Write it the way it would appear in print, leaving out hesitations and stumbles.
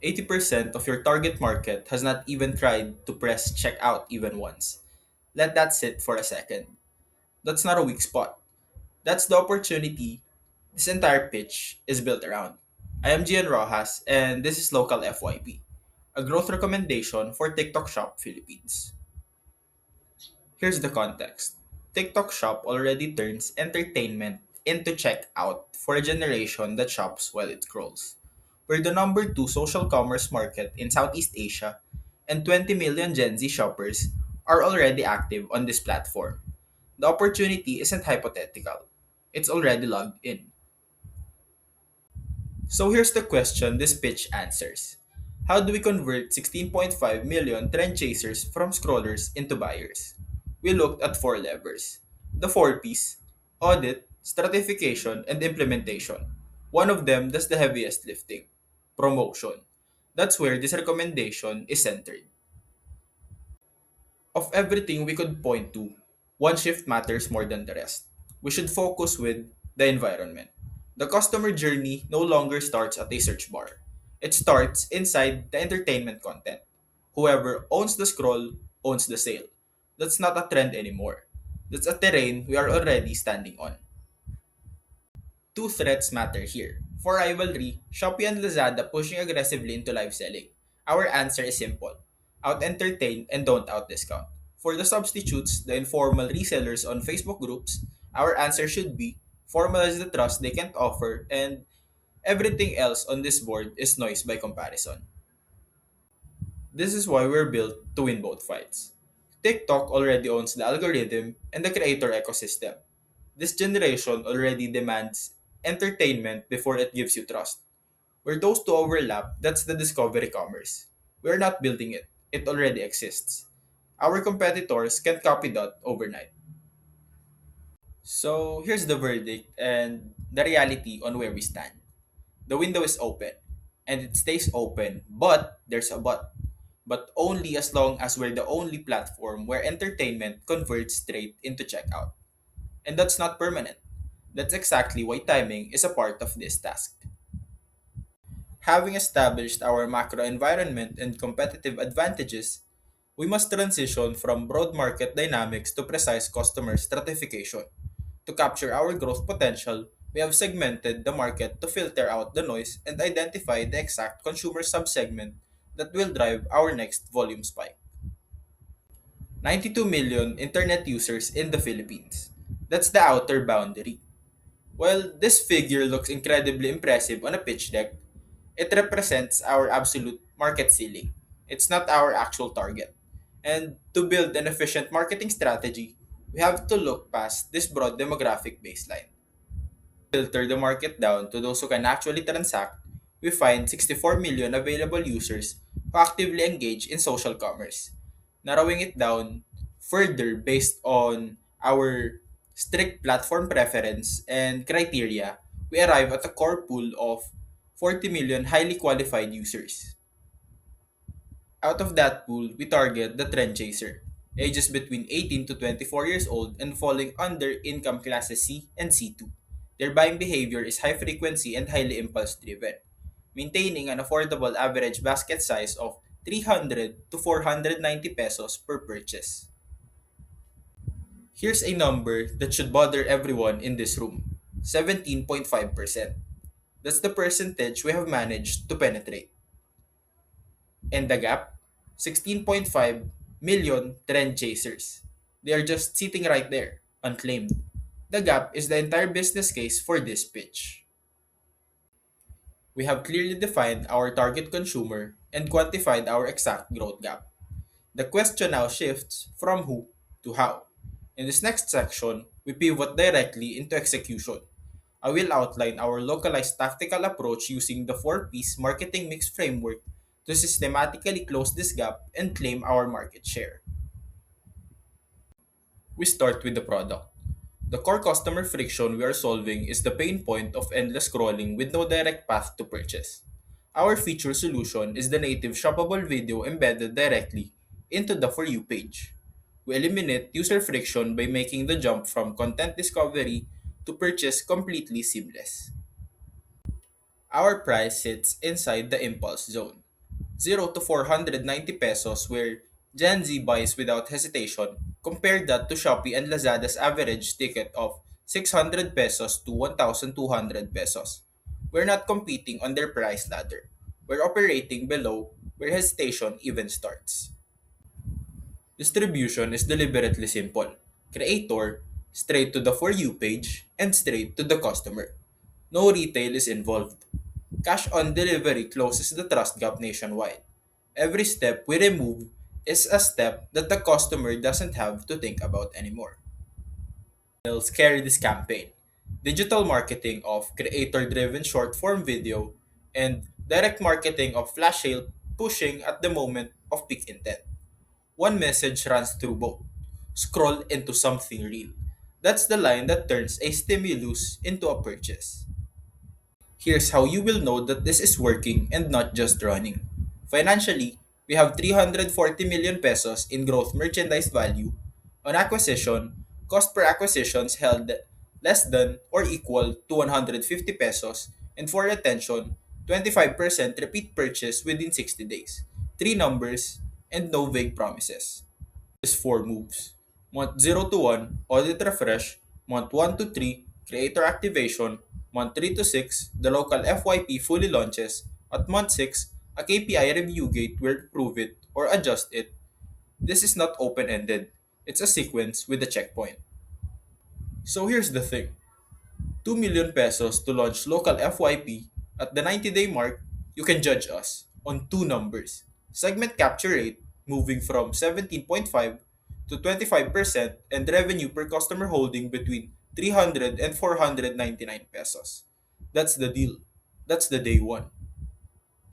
80% of your target market has not even tried to press checkout even once. Let that sit for a second. That's not a weak spot. That's the opportunity this entire pitch is built around. I am Gian Rojas, and this is Local FYP, a growth recommendation for TikTok Shop Philippines. Here's the context. TikTok Shop already turns entertainment into checkout for a generation that shops while it scrolls. We're the number two social commerce market in Southeast Asia, and 20 million Gen Z shoppers are already active on this platform. The opportunity isn't hypothetical, it's already logged in. So here's the question this pitch answers. How do we convert 16.5 million trend chasers from scrollers into buyers? We looked at four levers. The four P's: audit, stratification, and implementation. One of them does the heaviest lifting: promotion. That's where this recommendation is centered. Of everything we could point to, one shift matters more than the rest. We should focus with the environment. The customer journey no longer starts at a search bar. It starts inside the entertainment content. Whoever owns the scroll owns the sale. That's not a trend anymore. That's a terrain we are already standing on. Two threats matter here. For rivalry, Shopee and Lazada pushing aggressively into live selling. Our answer is simple: out entertain and don't out discount. For the substitutes, the informal resellers on Facebook groups, our answer should be formalize the trust they can't offer, and everything else on this board is noise by comparison. This is why we're built to win both fights. TikTok already owns the algorithm and the creator ecosystem. This generation already demands entertainment before it gives you trust. Where those two overlap, that's the discovery commerce. We're not building it, it already exists. Our competitors can't copy that overnight. So here's the verdict and the reality on where we stand. The window is open, and it stays open, but there's a but only as long as we're the only platform where entertainment converts straight into checkout. And that's not permanent. That's exactly why timing is a part of this task. Having established our macro environment and competitive advantages, we must transition from broad market dynamics to precise customer stratification. To capture our growth potential, we have segmented the market to filter out the noise and identify the exact consumer subsegment that will drive our next volume spike. 92 million internet users in the Philippines. That's the outer boundary. While this figure looks incredibly impressive on a pitch deck, it represents our absolute market ceiling. It's not our actual target. And to build an efficient marketing strategy, we have to look past this broad demographic baseline. Filter the market down to those who can actually transact, we find 64 million available users who actively engage in social commerce. Narrowing it down further based on our strict platform preference and criteria, we arrive at a core pool of 40 million highly qualified users. Out of that pool, we target the trend chaser, ages between 18 to 24 years old and falling under income classes C and C2. Their buying behavior is high frequency and highly impulse driven, maintaining an affordable average basket size of 300 to 490 pesos per purchase. Here's a number that should bother everyone in this room: 17.5%. That's the percentage we have managed to penetrate. And the gap: 16.5 million trend chasers. They are just sitting right there, unclaimed. The gap is the entire business case for this pitch. We have clearly defined our target consumer and quantified our exact growth gap. The question now shifts from who to how. In this next section, we pivot directly into execution. I will outline our localized tactical approach using the four-piece marketing mix framework to systematically close this gap and claim our market share. We start with the product. The core customer friction we are solving is the pain point of endless scrolling with no direct path to purchase. Our feature solution is the native shoppable video embedded directly into the For You page. We eliminate user friction by making the jump from content discovery to purchase completely seamless. Our price sits inside the impulse zone. 0 to 490 pesos where Gen Z buys without hesitation. Compare that to Shopee and Lazada's average ticket of 600 pesos to 1,200 pesos. We're not competing on their price ladder. We're operating below where hesitation even starts. Distribution is deliberately simple. Creator, straight to the For You page, and straight to the customer. No retail is involved. Cash on delivery closes the trust gap nationwide. Every step we remove is a step that the customer doesn't have to think about anymore. Channels carry this campaign. Digital marketing of creator driven short form video and direct marketing of flash sale pushing at the moment of peak intent. One message runs through both. Scroll into something real. That's the line that turns a stimulus into a purchase. Here's how you will know that this is working and not just running. Financially, we have 340 million pesos in growth merchandise value. On acquisition, cost per acquisitions held less than or equal to 150 pesos, and for retention, 25% repeat purchase within 60 days. Three numbers and no vague promises. Is four moves. Month 0 to 1, audit refresh. Month 1 to 3, creator activation. Month 3 to 6, the local FYP fully launches. At month 6, a KPI review gate will prove it or adjust it. This is not open ended, it's a sequence with a checkpoint. So here's the thing: 2 million pesos to launch local FYP. At the 90-day mark, you can judge us on two numbers. Segment capture rate moving from 17.5 to 25% and revenue per customer holding between 300 and 499 pesos. That's the deal. That's the day one.